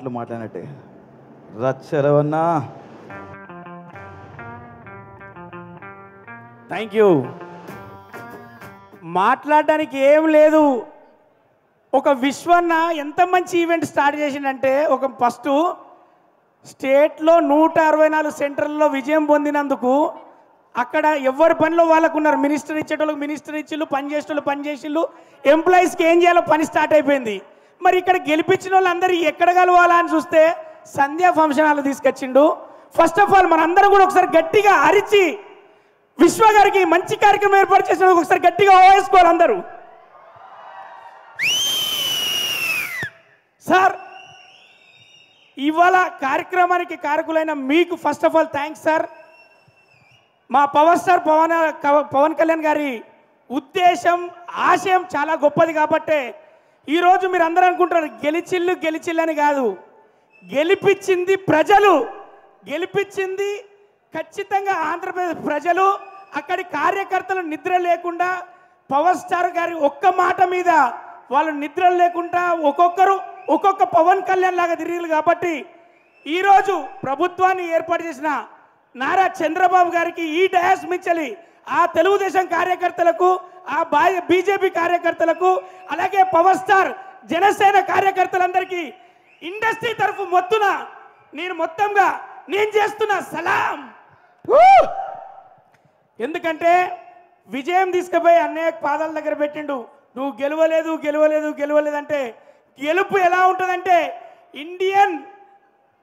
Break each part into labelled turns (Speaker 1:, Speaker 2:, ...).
Speaker 1: మాటలు మాట్లాడినట్టే. రచ్చరవన్నా,
Speaker 2: thank you. మాట్లాడడానికి ఏం లేదు. ఒక విశ్వన్న ఎంత మంచి ఈవెంట్ స్టార్ట్ చేసిందంటే, ఒక ఫస్ట్ స్టేట్లో 164 సెంటర్లలో విజయం పొందినందుకు అక్కడ ఎవరి పనిలో వాళ్ళకు ఉన్నారు. మినిస్టర్ ఇచ్చేటోళ్ళకి మినిస్టర్ ఇచ్చిళ్ళు, పని చేసేటోళ్ళు పని చేసిళ్ళు, ఎంప్లాయీస్కి ఏం చేయాలో పని స్టార్ట్ అయిపోయింది. మరి ఇక్కడ గెలిపించిన వాళ్ళందరూ ఎక్కడ కలవాలా అని చూస్తే సంధ్యా ఫంక్షన్ హాల్ తీసుకొచ్చిండు. ఫస్ట్ ఆఫ్ ఆల్ మనందరం కూడా ఒకసారి గట్టిగా అరిచి విశ్వ గారికి మంచి కార్యక్రమం ఏర్పాటు చేసినందుకు ఒకసారి గట్టిగా ఓవేసుకోవాలి అందరూ. సార్, ఇవాళ కార్యక్రమానికి కారకులైన మీకు first of all thanks sir. మా పవర్ స్టార్ పవన్ కళ్యాణ్ గారి ఉద్దేశం, ఆశయం చాలా గొప్పది కాబట్టే ఈరోజు మీరు అందరూ అనుకుంటారు గెలిచిల్లు అని కాదు. గెలిపించింది ప్రజలు, గెలిపించింది ఖచ్చితంగా ఆంధ్రప్రదేశ్ ప్రజలు. అక్కడి కార్యకర్తలు నిద్ర లేకుండా పవర్ స్టార్ గారి ఒక్క మాట మీద వాళ్ళు నిద్ర లేకుండా ఒక్కొక్కరు ఒక్కొక్క పవన్ కళ్యాణ్ లాగా తిరిగారు. కాబట్టి ఈరోజు ప్రభుత్వాన్ని ఏర్పాటు చేసిన నారా చంద్రబాబు గారికి ఈ డయాస్ మించలి ఆ తెలుగుదేశం కార్యకర్తలకు, ఆ బీజేపీ కార్యకర్తలకు, అలాగే పవర్ స్టార్ జనసేన కార్యకర్తలందరికీ ఇండస్ట్రీ తరఫు మొత్తంగా నేను చేస్తున్న సలాం. ఎందుకంటే విజయం తీసుకుపోయి అన్నయ్య పాదాల దగ్గర పెట్టిండు. నువ్వు గెలవలేదు అంటే గెలుపు ఎలా ఉంటుందంటే ఇండియన్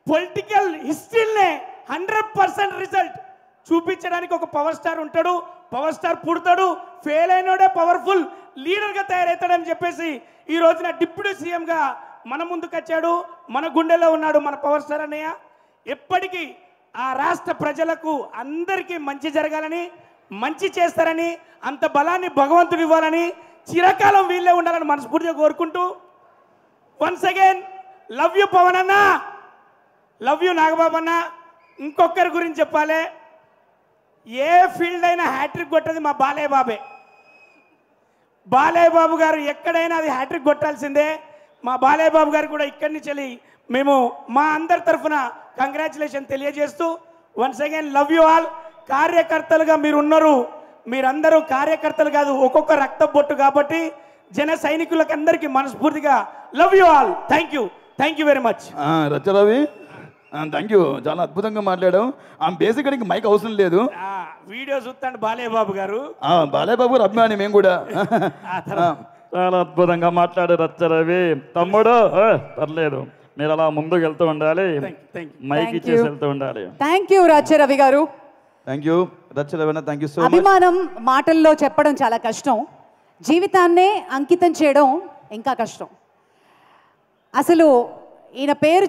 Speaker 2: పొలిటికల్ హిస్టరీనే 100% రిజల్ట్ చూపించడానికి ఒక పవర్ స్టార్ ఉంటాడు. పవర్ స్టార్ పుడతాడు, ఫెయిల్ అయినోడే పవర్ఫుల్ లీడర్గా తయారవుతాడని చెప్పేసి ఈ రోజున డిప్యూటీ సీఎంగా మన ముందుకు వచ్చాడు. మన గుండెలో ఉన్నాడు మన పవర్ స్టార్ అన్నయ్య. ఎప్పటికీ ఆ రాష్ట్ర ప్రజలకు అందరికీ మంచి జరగాలని, మంచి చేస్తారని, అంత బలాన్ని భగవంతుడు ఇవ్వాలని, చిరకాలం వీళ్ళే ఉండాలని మనస్ఫూర్తిగా కోరుకుంటూ once again love you Pawan అన్న, లవ్ యూ నాగబాబు అన్న. ఇంకొకరి గురించి చెప్పాలి, ఏ ఫీల్డ్ అయినా హ్యాట్రిక్ కొట్టేది మా బాలయ్య బాబే. బాలయ్య బాబు గారు ఎక్కడైనా అది హ్యాట్రిక్ కొట్టాల్సిందే. మా బాలయ్య బాబు గారు కూడా ఇక్కడి నుంచి వెళ్ళి మేము మా అందరి తరఫున కంగ్రాచులేషన్ తెలియజేస్తూ once again love you all. కార్యకర్తలుగా మీరు ఉన్నారు, మీరందరూ కార్యకర్తలు కాదు, ఒక్కొక్క రక్త బొట్టు. కాబట్టి జన సైనికులకు అందరికీ మనస్ఫూర్తిగా love you all. Thank you very much.
Speaker 1: Racha Ravi, thank you, చాలా అద్భుతంగా మాట్లాడాం. బేసిక్గా నీకు మైక్ అవసరం లేదు.
Speaker 2: వీడియో చూస్తాను బాలయ్య బాబు గారు.
Speaker 1: బాలయ్య బాబు గారు అభిమాని మేము కూడా.
Speaker 3: చాలా అద్భుతంగా మాట్లాడు రచ్చరవి. తమ్ముడు పర్లేదు, మీరు అలా ముందుకు వెళ్తూ ఉండాలి, మైక్ ఇచ్చేసి వెళ్తూ ఉండాలి.
Speaker 4: థ్యాంక్ యూ రచ్చరవి గారు.
Speaker 1: Thank you Racha Ravi, thank you so much.
Speaker 4: అభిమానం మాటల్లో చెప్పడం చాలా కష్టం, జీవితాన్నే అంకితం చేయడం ఇంకా కష్టం. అసలు ఈయన పేరు